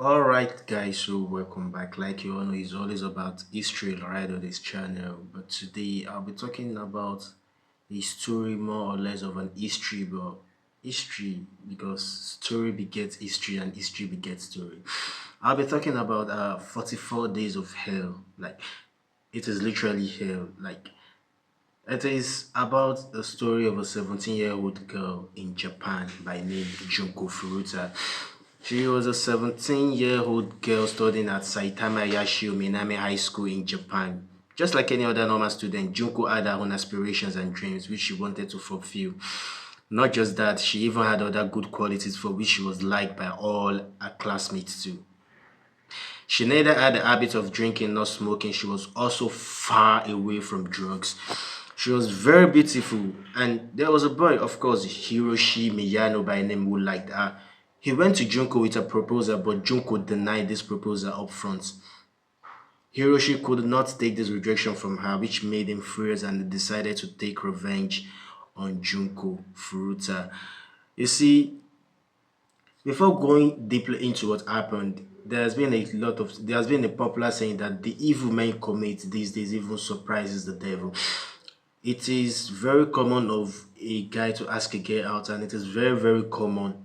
Alright guys, so welcome back. Like you all know, it's always about history right on this channel. But today I'll be talking about a story more or less of an history, but history because story begets history and history begets story. I'll be talking about 44 days of hell. Like it is literally hell. Like it is about the story of a 17-year-old girl in Japan by name Junko Furuta. She was a 17-year-old girl studying at Saitama Yashio Minami High School in Japan. Just like any other normal student, Junko had her own aspirations and dreams which she wanted to fulfill. Not just that, she even had other good qualities for which she was liked by all her classmates too. She neither had the habit of drinking nor smoking. She was also far away from drugs. She was very beautiful, and there was a boy, of course, Hiroshi Miyano by name, who liked her. He went to Junko with a proposal, but Junko denied this proposal up front. Hiroshi could not take this rejection from her, which made him furious and decided to take revenge on Junko Furuta. You see, before going deeply into what happened, there has been a popular saying that the evil men commit these days even surprises the devil. It is very common of a guy to ask a girl out, and it is very common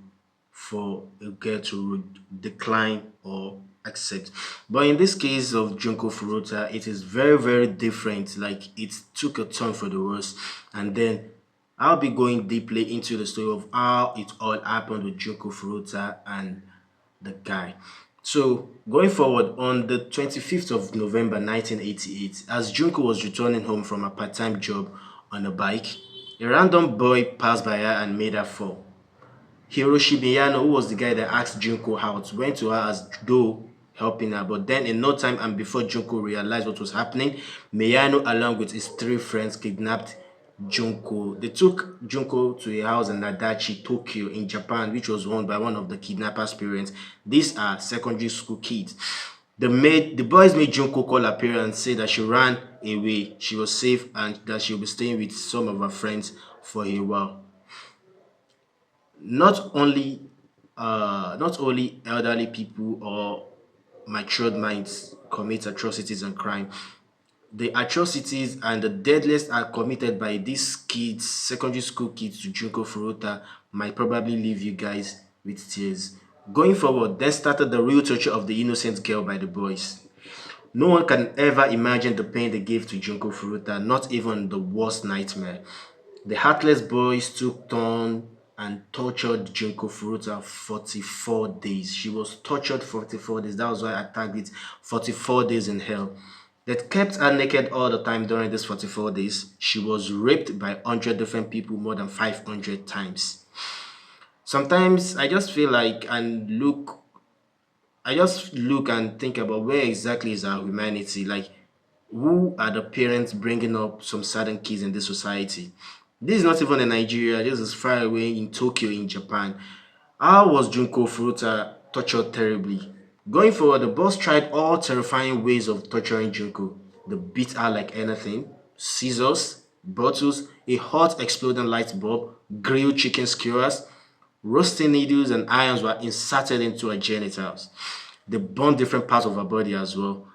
for a girl to decline or accept. But in this case of Junko Furuta, it is very different. Like it took a turn for the worse, and then I'll be going deeply into the story of how it all happened with Junko Furuta and the guy. So, going forward, on the 25th of November 1988, as Junko was returning home from a part-time job on a bike, a random boy passed by her and made her fall. Hiroshi Miyano, who was the guy that asked Junko out, went to her as though helping her, but then in no time and before Junko realized what was happening, Miyano along with his three friends kidnapped Junko. They took Junko to a house in Adachi, Tokyo in Japan, which was owned by one of the kidnappers' parents. These are secondary school kids. The boys made Junko call her parents, say that she ran away, she was safe, and that she'll be staying with some of her friends for a while. Not only elderly people or matured minds commit atrocities and crime. The atrocities and the deadliest are committed by these kids, secondary school kids to Junko Furuta, might probably leave you guys with tears. Going forward, then started the real torture of the innocent girl by the boys. No one can ever imagine the pain they gave to Junko Furuta, not even the worst nightmare. The heartless boys took turn and tortured Junko Furuta 44 days. She was tortured 44 days. That was why I tagged it 44 days in hell. They kept her naked all the time during these 44 days. She was raped by 100 different people more than 500 times. Sometimes I just look and think about where exactly is our humanity? Like, who are the parents bringing up some certain kids in this society? This is not even in Nigeria. This is far away in Tokyo, in Japan. How was Junko Furuta tortured terribly? Going forward, the boss tried all terrifying ways of torturing Junko. They beat her like anything. Scissors, bottles, a hot exploding light bulb, grilled chicken skewers, roasting needles and irons were inserted into her genitals. They burned different parts of her body as well.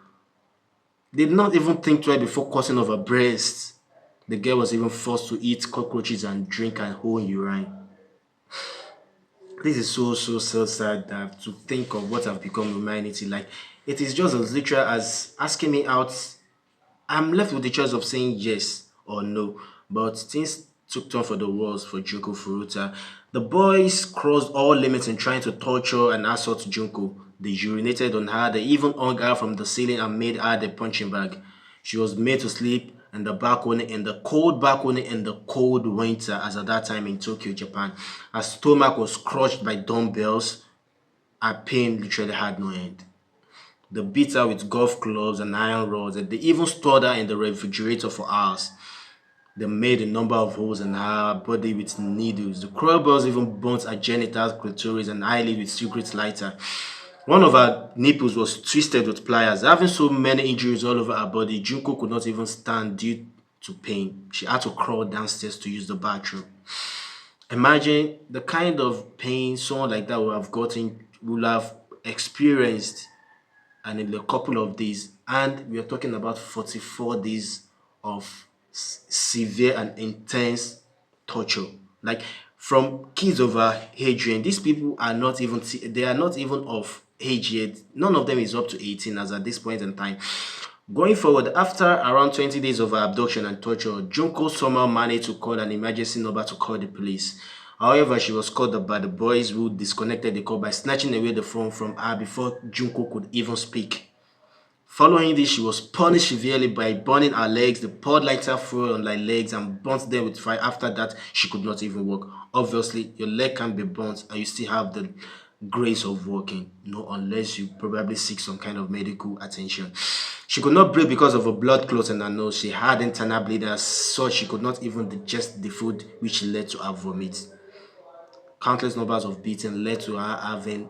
They did not even think twice before cutting off her breasts. The girl was even forced to eat cockroaches and drink her own urine. This is so sad that to think of what have become humanity. Like it is just as literal as asking me out. I'm left with the choice of saying yes or no. But things took turn for the worse for Junko Furuta. The boys crossed all limits in trying to torture and assault Junko. They urinated on her, they even hung her from the ceiling and made her the punching bag. She was made to sleep in the balcony in the cold balcony in the cold winter as at that time in Tokyo, Japan. Her stomach was crushed by dumbbells. Her pain literally had no end. They beat her with golf clubs and iron rods, and they even stored her in the refrigerator for hours. They made a number of holes in her body with needles. The cruel boys even burnt her genitals, clitoris, and eyelid with secret lighter. One of her nipples was twisted with pliers. Having so many injuries all over her body, Junko could not even stand due to pain. She had to crawl downstairs to use the bathroom. Imagine the kind of pain someone like that would have gotten, would have experienced and in a couple of days, and we are talking about 44 days of severe and intense torture. Like from kids over age range, these people are not even they are not even of age yet. None of them is up to 18 as at this point in time. Going forward, after around 20 days of her abduction and torture, Junko somehow managed to call an emergency number to call the police. However, she was called up by the boys who disconnected the call by snatching away the phone from her before Junko could even speak. Following this, she was punished severely by burning her legs. They poured lighter fuel on her legs and burnt them with fire. After that, she could not even walk. Obviously, your leg can be burnt and you still have the grace of walking. No, unless you probably seek some kind of medical attention. She could not breathe because of a blood clot in her nose. She had internal bleeding as such. She could not even digest the food, which led to her vomit. Countless numbers of beatings led to her having